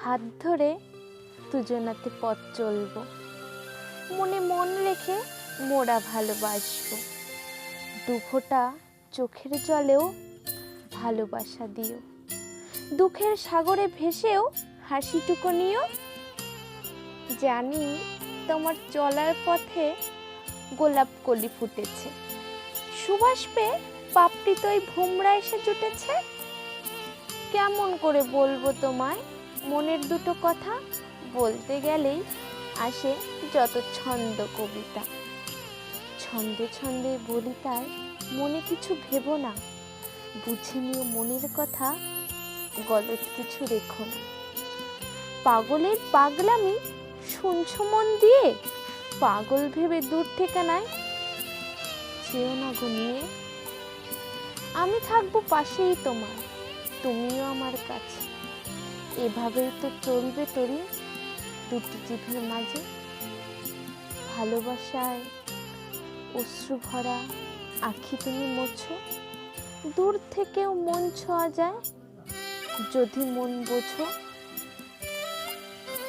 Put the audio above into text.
হাত ধরে দুজনাতে পথ চলব, মনে মন রেখে মোরা ভালোবাসবো। দুফোঁটা চোখের জলেও ভালোবাসা দিও, দুঃখের সাগরে ভেসেও হাসিটুকু নিও। জানি তোমার চলার পথে গোলাপ কলি ফুটেছে, সুবাস পেয়ে পাপড়িতই ভোমরা এসে জুটেছে। কেমন করে বলবো তোমায় মনের দুটো কথা, বলতে গেলেই আসে যত ছন্দ কবিতা। ছন্দে ছন্দে বলি তাই মনে কিছু ভেবো না, বুঝে নিও মনের কথা, গলত কিছু রেখো না। পাগলের পাগলামি শুনছো মন দিয়ে, পাগল ভেবে দূর ঠিকানায় চেও না ঘুমিয়ে। আমি থাকবো পাশেই তোমার, তুমিও আমার কাছে। এভাবেই তো চলবে তরি দুটি জিভের মাঝে। ভালোবাসায় অশ্রু ভরা আখি তুমি মোছো, দূর থেকেও মন ছোঁয়া যায় যদি মন বোঝো।